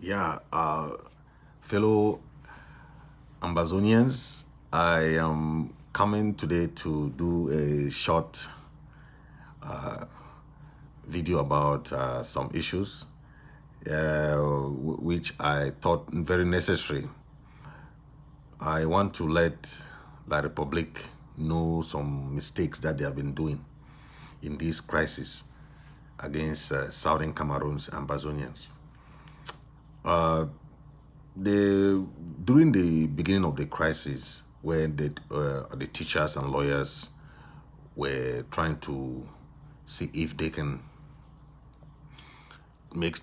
Yeah, fellow Ambazonians, I am coming today to do a short video about some issues which I thought very necessary. I want to let the Republic know some mistakes that they have been doing in this crisis against Southern Cameroon's Ambazonians. The During the beginning of the crisis, when the teachers and lawyers were trying to see if they can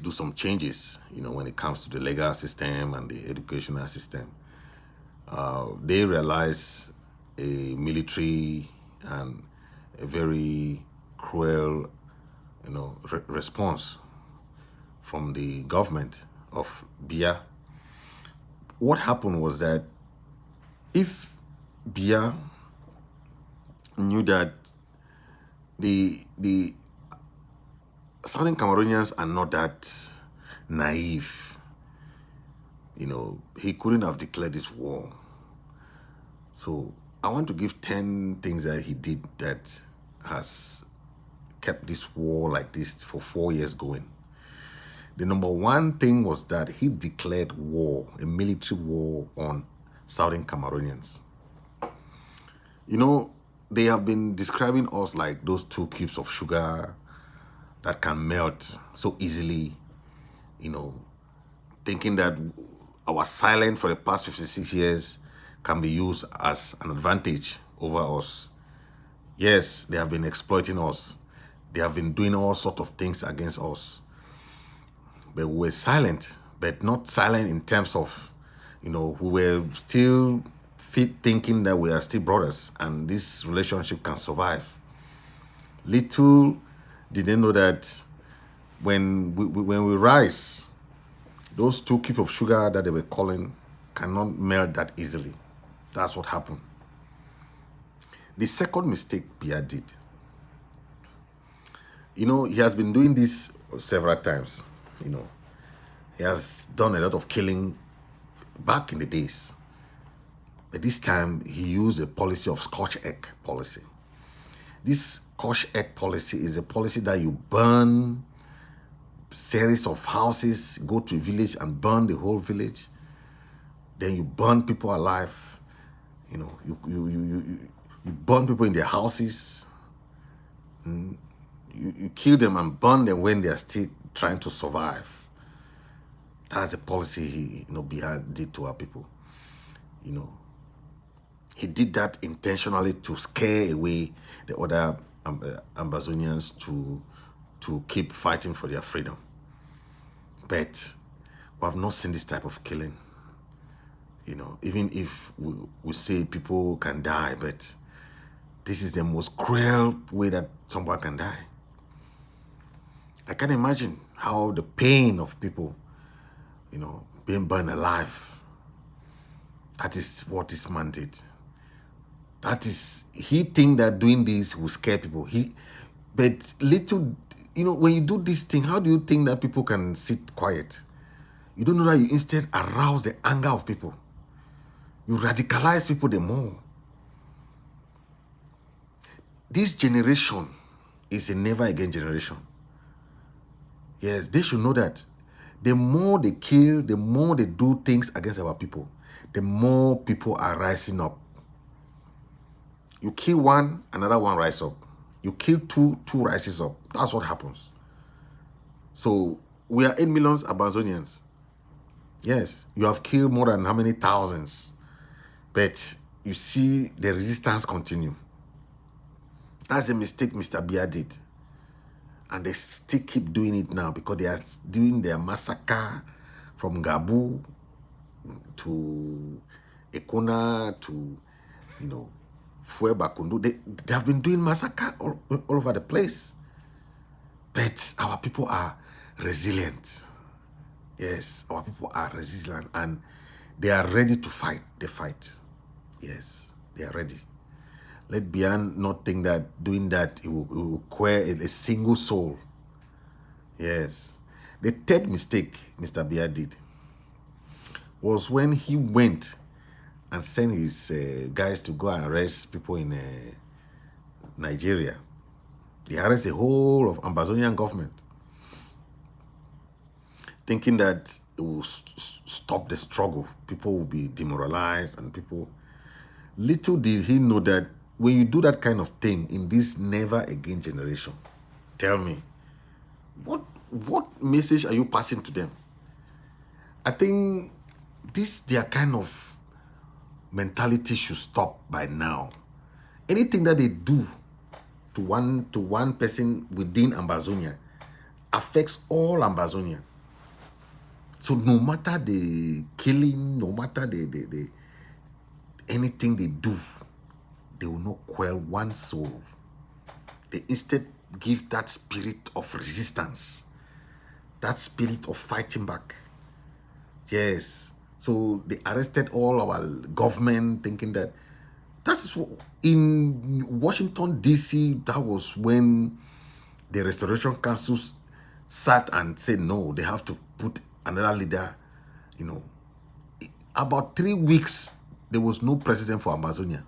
do some changes, when it comes to the legal system and the educational system, they realized a military and a very cruel, response from the government of Biya. What happened was that if Biya knew that the Southern Cameroonians are not that naive, he couldn't have declared this war. So I want to give 10 things that he did that has kept this war like this for 4 years going. The number one thing was that he declared war, a military war on Southern Cameroonians. They have been describing us like those 2 cubes of sugar that can melt so easily, thinking that our silence for the past 56 years can be used as an advantage over us. Yes, they have been exploiting us. They have been doing all sorts of things against us. But we were silent, but not silent in terms of, we were still thinking that we are still brothers and this relationship can survive. Little did they know that when we rise, those 2 cubes of sugar that they were calling cannot melt that easily. That's what happened. The second mistake Biya did, he has been doing this several times. He has done a lot of killing back in the days. But this time he used a policy of scotch egg policy. This scotch egg policy is a policy that you burn series of houses, go to a village and burn the whole village. Then you burn people alive. You burn people in their houses. You kill them and burn them when they are still trying to survive. That's a policy he, Biya did to our people. He did that intentionally to scare away the other Ambazonians to keep fighting for their freedom. But we have not seen this type of killing. Even if we say people can die, but this is the most cruel way that someone can die. I can imagine how the pain of people, being burned alive. That is what this man did. He think that doing this will scare people. But little, when you do this thing, how do you think that people can sit quiet? You don't know that you instead arouse the anger of people. You radicalize people the more. This generation is a never again generation. Yes, they should know that. The more they kill, the more they do things against our people, the more people are rising up. You kill one, another one rises up. You kill two rises up. That's what happens. So we are 8 million Ambazonians. Yes, you have killed more than how many thousands. But you see the resistance continue. That's a mistake Mr. Biya did. And they still keep doing it now because they are doing their massacre from Gabu to Ekona to, Fuebakundu. They have been doing massacre all over the place. But our people are resilient. Yes, our people are resilient and they are ready to fight. They fight. Yes, they are ready. Let Biya not think that doing that it will quell a single soul. Yes. The third mistake Mr. Biya did was when he went and sent his guys to go and arrest people in Nigeria. They arrest the whole of Ambazonian government, thinking that it will stop the struggle. People will be demoralized and people... Little did he know that when you do that kind of thing in this never again generation, tell me, what message are you passing to them? I think their kind of mentality should stop by now. Anything that they do to one person within Ambazonia affects all Ambazonia. So no matter the killing, no matter the anything they do, they will not quell one soul. They instead give that spirit of resistance, that spirit of fighting back. Yes. So they arrested all our government, thinking that that's in Washington, D.C., that was when the Restoration Council sat and said, no, they have to put another leader, you know. About 3 weeks, there was no president for Amazonia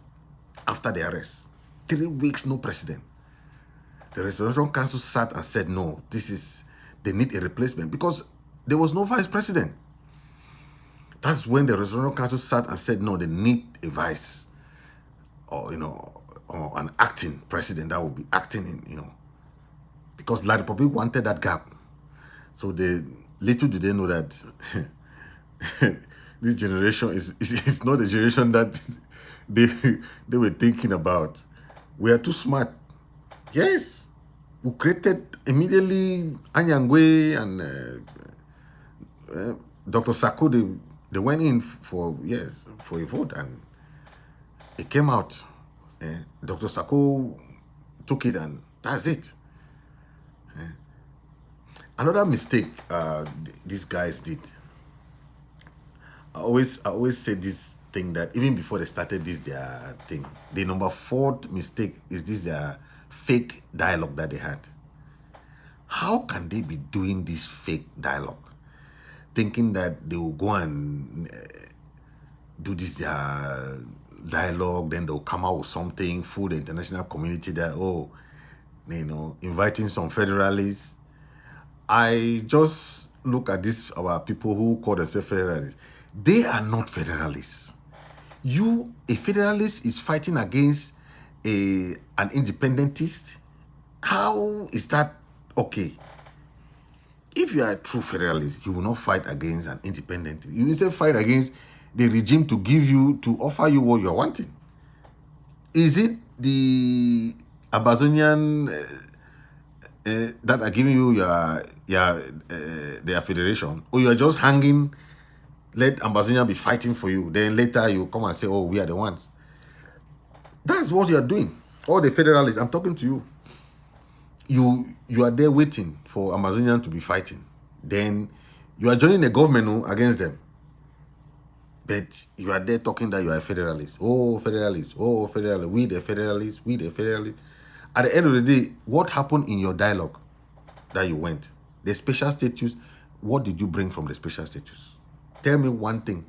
after the arrest. 3 weeks, no president. The Restoration Council sat and said, no, they need a replacement because there was no vice president. That's when the Restoration Council sat and said, no, they need a vice or, or an acting president that will be acting in, because La Republic wanted that gap. So little do they know that this generation is not the generation that they were thinking about. We are too smart. Yes. We created immediately Anyangwe and Dr. Sako, they went in for a vote and it came out. Dr. Sako took it and that's it. Another mistake these guys did. I always say this thing that even before they started their thing, the number 4th mistake is their fake dialogue that they had. How can they be doing this fake dialogue? Thinking that they will go and do this dialogue, then they'll come out with something, fool the international community that, inviting some federalists. I just look at our people who call themselves federalists. They are not federalists. A federalist is fighting against an independentist. How is that okay? If you are a true federalist, you will not fight against an independentist. You instead fight against the regime to offer you what you are wanting. Is it the Ambazonian that are giving you their federation, or you are just hanging? Let Ambazonian be fighting for you. Then later you come and say, oh, we are the ones. That's what you are doing. All the federalists, I'm talking to you. You are there waiting for Ambazonian to be fighting. Then you are joining the government against them. But you are there talking that you are a federalist. Oh, federalist. Oh, federalist. We the federalists. We the federalists. At the end of the day, what happened in your dialogue that you went? The special status, what did you bring from the special status? Tell me one thing.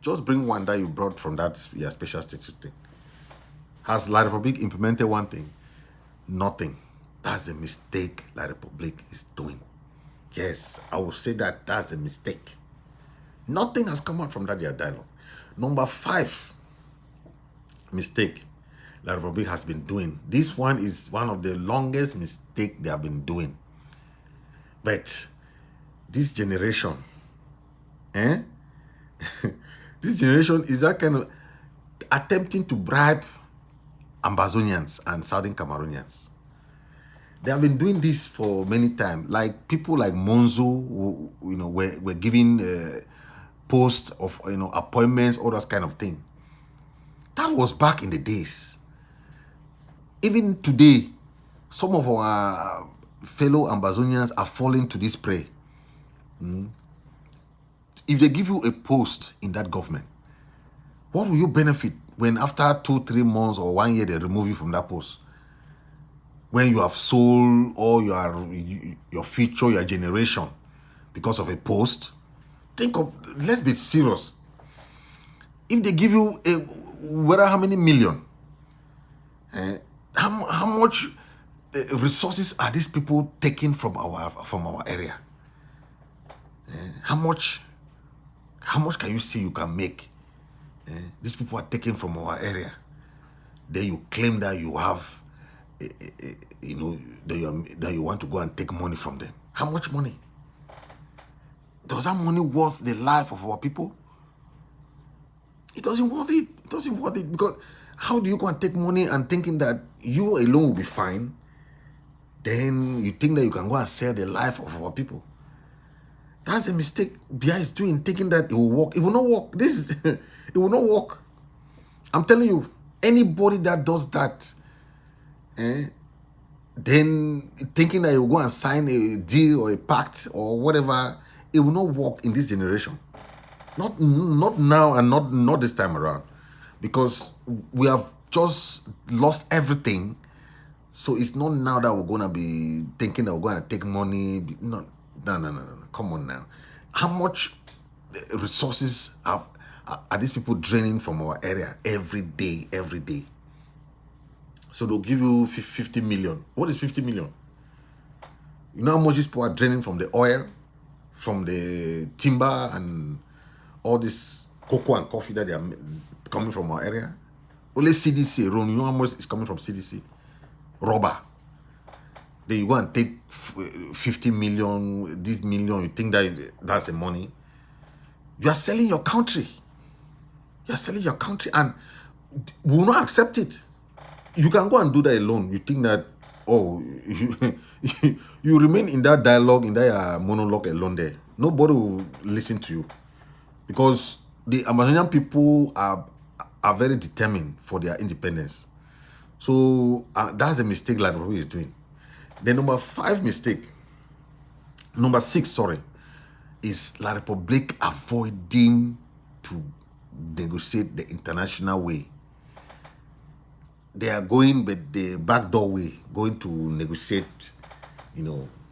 Just bring one that you brought from that special status thing. Has La Republic implemented one thing? Nothing. That's a mistake La Republic is doing. Yes, I will say that's a mistake. Nothing has come out from that dialogue. Number 5 mistake La Republic has been doing. This one is one of the longest mistakes they have been doing. But this generation, this generation is that kind of attempting to bribe Ambazonians and Southern Cameroonians. They have been doing this for many times. Like people like Monzo, who, were giving posts of appointments, all that kind of thing. That was back in the days. Even today, some of our fellow Ambazonians are falling to this prey. If they give you a post in that government, what will you benefit when after 2-3 months or 1 year they remove you from that post? when you have sold all your future, your generation because of a post. Think of, let's be serious. If they give you whether how many million, how much resources are these people taking from our area? How much can you see you can make? These people are taken from our area. Then you claim that you have, that you want to go and take money from them. How much money? Does that money worth the life of our people? It doesn't worth it. It doesn't worth it, because how do you go and take money and thinking that you alone will be fine? Then you think that you can go and sell the life of our people. That's a mistake Biya is doing, thinking that it will work. It will not work. It will not work. I'm telling you, anybody that does that, then thinking that you will go and sign a deal or a pact or whatever, it will not work in this generation. Not now, and not this time around, because we have just lost everything. So it's not now that we're gonna be thinking that we're gonna take money. No. Come on now. How much resources are these people draining from our area every day? So they'll give you 50 million. What is 50 million? You know how much these people are draining from the oil, from the timber, and all this cocoa and coffee that they are coming from our area? Only CDC alone, you know how much is coming from CDC? Rubber. Then you go and take 50 million, this million, you think that that's the money? You are selling your country. You are selling your country, and we will not accept it. You can go and do that alone. You think that, you remain in that dialogue, in that monologue alone there. Nobody will listen to you, because the Ambazonian people are very determined for their independence. So that's a mistake like Robbie is doing. The number 6, sorry, is La Republique avoiding to negotiate the international way. They are going with the backdoor way, going to negotiate,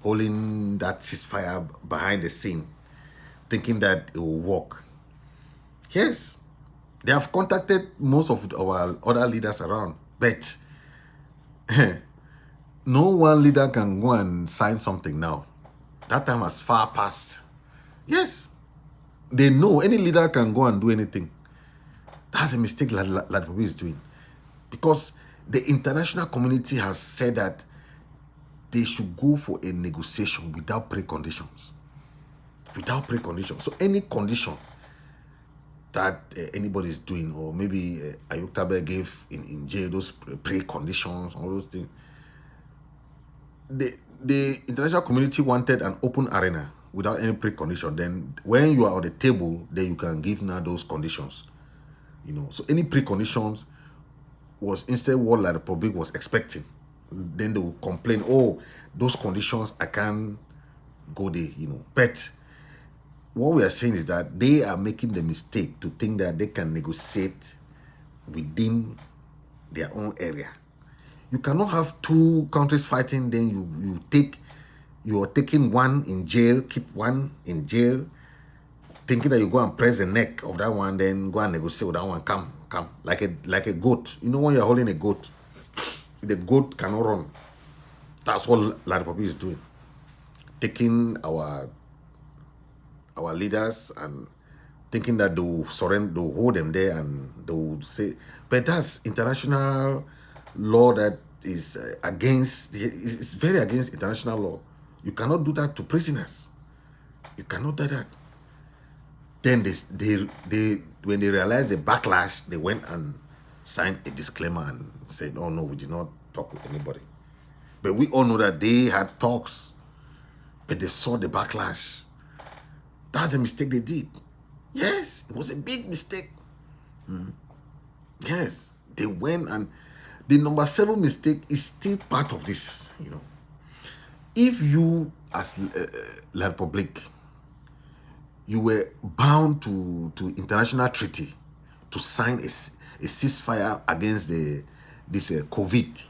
holding that ceasefire behind the scene, thinking that it will work. Yes, they have contacted most of our other leaders around, but no one leader can go and sign something now. That time has far passed. Yes, they know any leader can go and do anything. That's a mistake Ladrobi is doing, because the international community has said that they should go for a negotiation without preconditions. Without preconditions. So any condition that anybody is doing, or maybe Ayuk Tabe gave in jail, those preconditions, all those things, the international community wanted an open arena without any precondition. Then when you are on the table, then you can give now those conditions. So any preconditions was instead what La Republique was expecting. Then they will complain, those conditions, I can't go there, But what we are saying is that they are making the mistake to think that they can negotiate within their own area. You cannot have two countries fighting, then you are taking one in jail, keep one in jail, thinking that you go and press the neck of that one, then go and negotiate with that one. Come, like a goat. When you're holding a goat, the goat cannot run. That's what La Republique is doing, taking our leaders and thinking that they will surrender, they will hold them there, and they will say, but that's international law that is it's very against international law. You cannot do that to prisoners. You cannot do that. Then they when they realized the backlash, they went and signed a disclaimer and said, oh no, we did not talk with anybody. But we all know that they had talks, but they saw the backlash. That's a mistake they did. Yes, it was a big mistake. Yes, they went, and the number 7 mistake is still part of this. If you, as La Republique, you were bound to international treaty to sign a ceasefire against this COVID,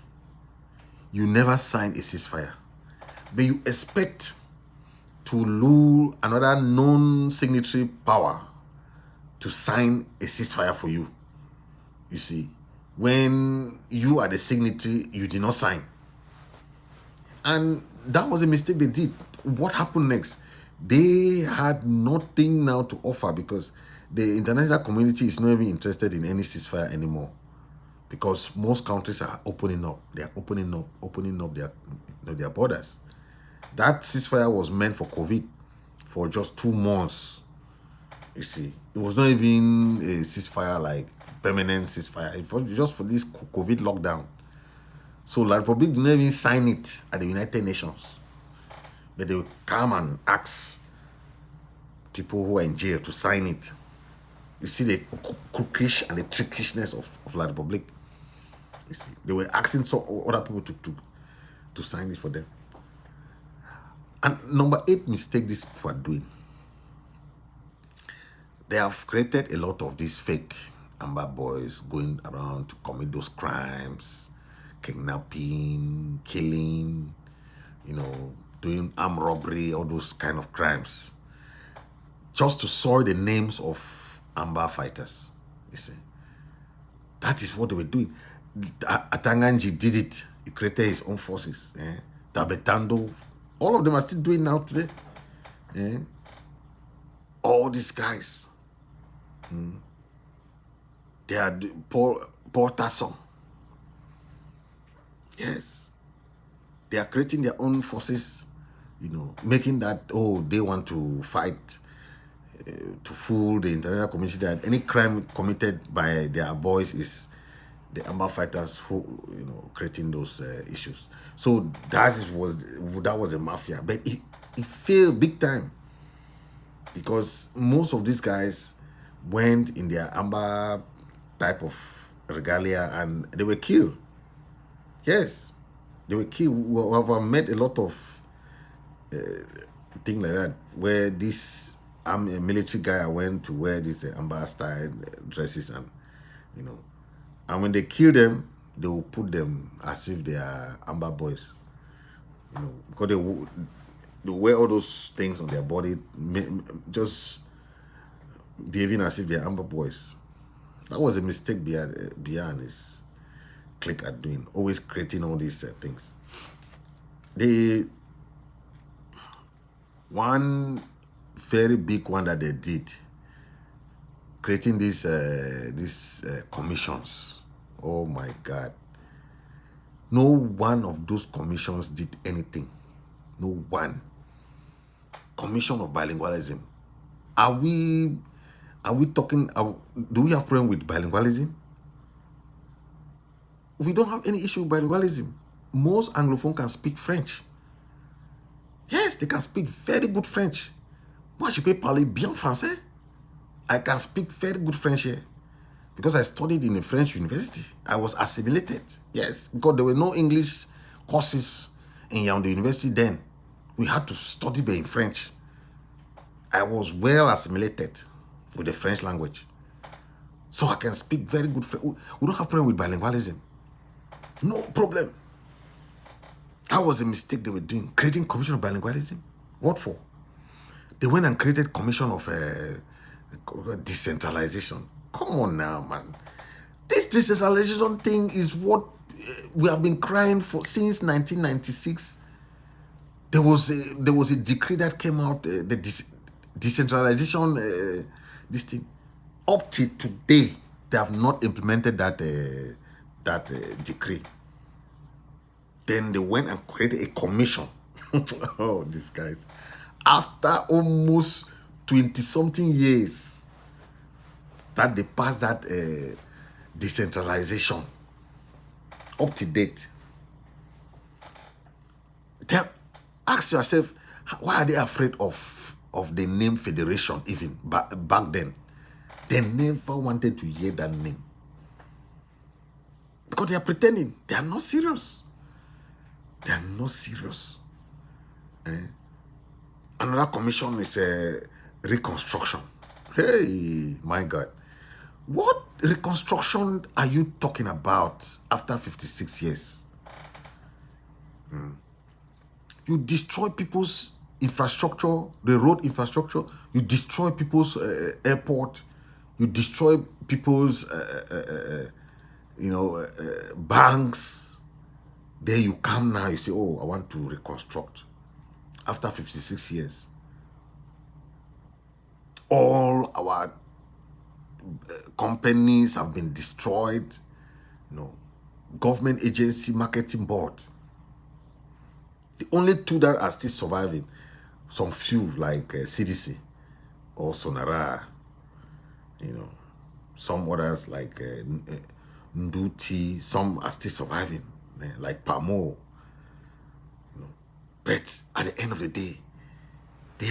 you never sign a ceasefire. But you expect to lure another non-signatory power to sign a ceasefire for you. You see, when you are the signatory, you did not sign. And that was a mistake they did. What happened next? They had nothing now to offer because the international community is not even interested in any ceasefire anymore. Because most countries are opening up. They are opening up their borders. That ceasefire was meant for COVID for just 2 months. You see, it was not even a ceasefire like permanent ceasefire. It was just for this COVID lockdown. So La Republic did not even sign it at the United Nations. But they will come and ask people who are in jail to sign it. You see the crookish and the trickishness of La Republic. You see, they were asking some other people to sign it for them. And number 8 mistake these people are doing. They have created a lot of these fake Amber boys going around to commit those crimes, kidnapping, killing, doing armed robbery, all those kind of crimes, just to soil the names of Amber fighters. You see, that is what they were doing. Atanganji did it. He created his own forces. Tabetando, all of them are still doing now today. All these guys. They are Paul Tasson. Yes. They are creating their own forces, making that, they want to fight to fool the international community that any crime committed by their boys is the Amber fighters who, creating those issues. So that was a mafia. But it failed big time because most of these guys went in their Amber type of regalia and they were killed. Yes, they were killed. We have met a lot of things like that where this military guy went to wear these Amber style dresses and and when they kill them, they will put them as if they are Amber boys, because they wear all those things on their body, just behaving as if they're Amber boys. That was a mistake Biya and his clique are doing, always creating all these things. The one very big one that they did, creating these commissions. Oh my God. No one of those commissions did anything. No one. Commission of bilingualism. Are we talking, do we have problem with bilingualism? We don't have any issue with bilingualism. Most Anglophones can speak French. Yes, they can speak very good French. Moi, je peux parler bien français. I can speak very good French here. Because I studied in a French university. I was assimilated. Yes, because there were no English courses in Yaoundé University then. We had to study in French. I was well assimilated with the French language. So I can speak very good French. We don't have problem with bilingualism. No problem. That was a mistake they were doing. Creating commission of bilingualism. What for? They went and created commission of decentralization. Come on now, man. This decentralization thing is what we have been crying for since 1996. There was a decree that came out, the decentralization, this thing. Up to today, they have not implemented that decree. Then they went and created a commission. Oh, these guys. After almost 20-something years, that they passed that decentralization up to date. Ask yourself, why are they afraid of the name federation even back then? They never wanted to hear that name. Because they are pretending. They are not serious. They are not serious. Another commission is reconstruction. Hey, my God. What reconstruction are you talking about after 56 years? You destroy people's infrastructure, the road infrastructure. You destroy people's airport. You destroy people's, banks. Then you come now, you say, oh, I want to reconstruct. After 56 years, all our companies have been destroyed. Government agency, marketing board. The only two that are still surviving, some few like CDC or Sonara, some others like Nduti, some are still surviving, like Pamo. But at the end of the day, they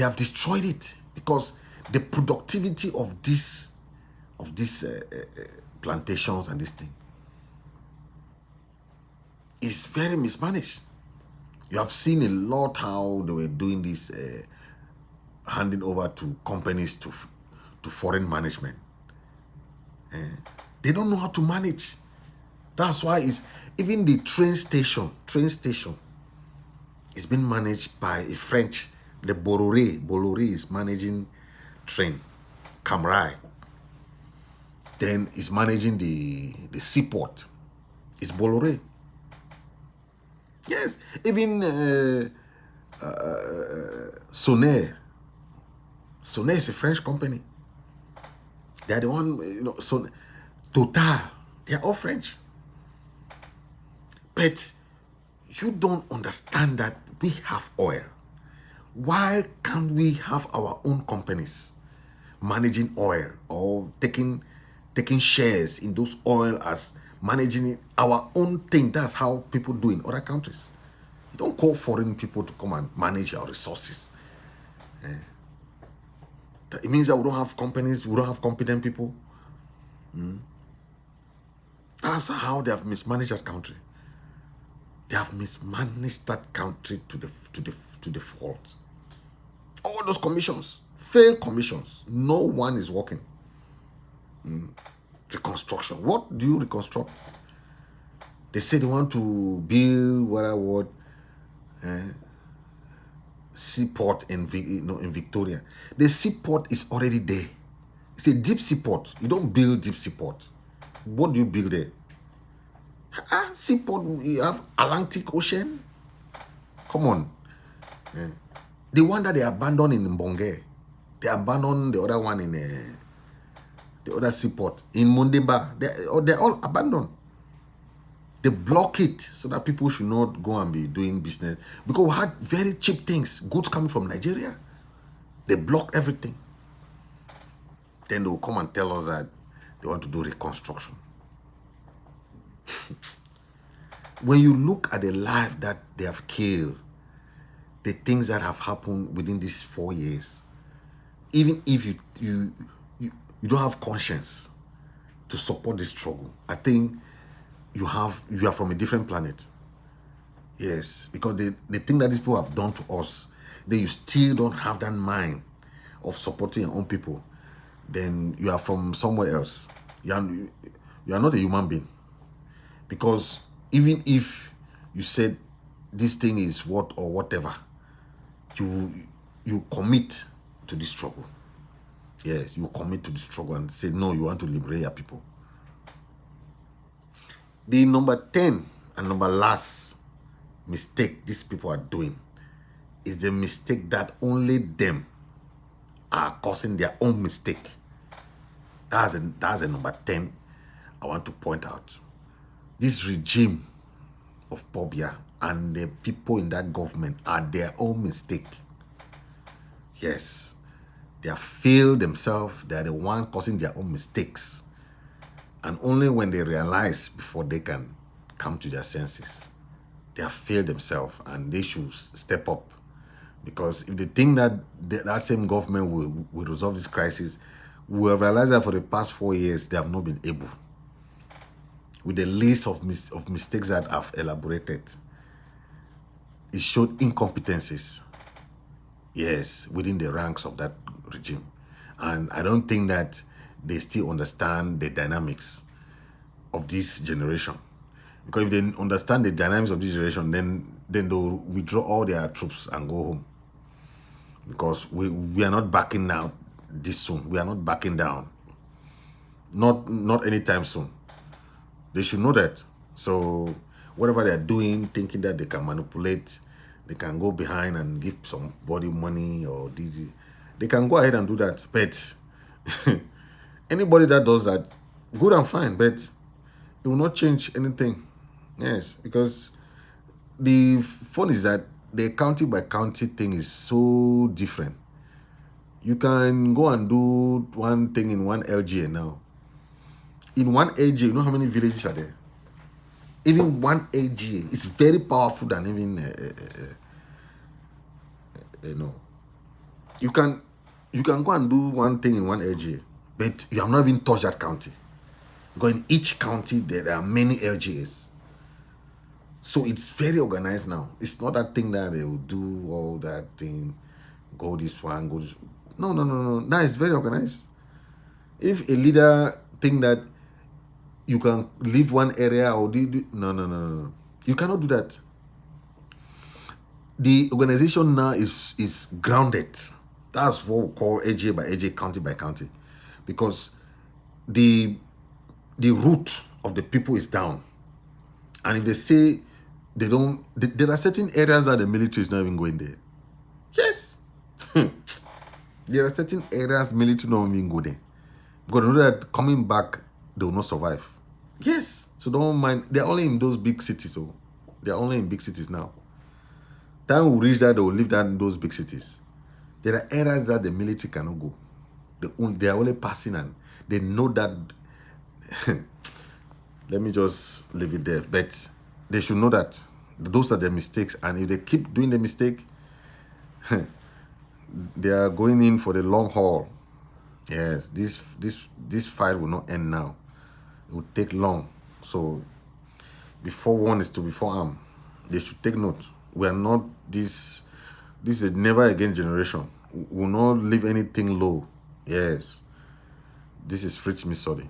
have destroyed it because the productivity of these plantations and this thing is very mismanaged. You have seen a lot how they were doing this, handing over to companies to foreign management. They don't know how to manage. That's why it's even the train station is being managed by a French. The Bolloré is managing train. Camrai. Then is managing the seaport. It's Bolloré. Yes, even Sonair. Sonair is a French company. They are the one, Total. They are all French. But you don't understand that we have oil. Why can't we have our own companies managing oil or taking shares in those oil as managing it, our own thing? That's how people do in other countries. You don't call foreign people to come and manage our resources. It means that we don't have companies, we don't have competent people. That's how they have mismanaged that country. They have mismanaged that country to the fault. All those commissions, failed commissions, no one is working. Reconstruction. What do you reconstruct? They say they want to build what seaport in Victoria. The seaport is already there. It's a deep seaport. You don't build deep seaport. What do you build there? Seaport, you have Atlantic Ocean. Come on. The one that they abandoned in Mbonge, they abandoned the other one in the other seaport in Mundimba. They're all abandoned. They block it so that people should not go and be doing business. Because we had very cheap things, goods coming from Nigeria. They block everything. Then they will come and tell us that they want to do reconstruction. When you look at the life that they have killed, the things that have happened within these 4 years, even if you don't have conscience to support this struggle, I think you are from a different planet. Yes, because the thing that these people have done to us, then you still don't have that mind of supporting your own people, then you are from somewhere else. You are not a human being. Because even if you said this thing is what or whatever, you commit to this struggle. Yes, you commit to the struggle and say, no, you want to liberate your people. The number 10 and number last mistake these people are doing is the mistake that only them are causing their own mistake. That's a number 10 I want to point out. This regime of Biya and the people in that government are their own mistake. Yes, they have failed themselves. They are the ones causing their own mistakes. And only when they realize before they can come to their senses, they have failed themselves and they should step up. Because if they think that that same government will resolve this crisis, we have realized that for the past 4 years, they have not been able. With the list of mistakes that I've elaborated, it showed incompetencies, yes, within the ranks of that regime. And I don't think that they still understand the dynamics of this generation. Because if they understand the dynamics of this generation, then they'll withdraw all their troops and go home. Because we are not backing down this soon. We are not backing down. Not anytime soon. They should know that. So whatever they're doing, thinking that they can manipulate, they can go behind and give somebody money or this, they can go ahead and do that. But anybody that does that, good and fine, but it will not change anything. Yes, because the fun is that the county by county thing is so different. You can go and do one thing in one LGA now. In one AGA, you know how many villages are there? Even one AGA is very powerful than even you can go and do one thing in one LGA, but you have not even touched that county. Because in each county there are many LGAs. So it's very organized now. It's not that thing that they will do all that thing, go this one, go this. No. Now it's very organized. If a leader think that you can leave one area or no. You cannot do that. The organization now is grounded. That's what we call AJ by AJ, county by county, because the root of the people is down. And if they say they don't, there are certain areas that the military is not even going there. Yes. There are certain areas military don't even go there. Because they know that coming back, they will not survive. Yes. So don't mind. They're only in those big cities. So they're only in big cities now. Time will reach that they will live that in those big cities. There are areas that the military cannot go. They are only passing and they know that. Let me just leave it there. But they should know that those are their mistakes. And if they keep doing the mistake, they are going in for the long haul. Yes, this fight will not end now. It will take long. So before one is to before arm, they should take note. We are not this is a never again generation. We will not leave anything low. Yes. This is Fritz Misodi.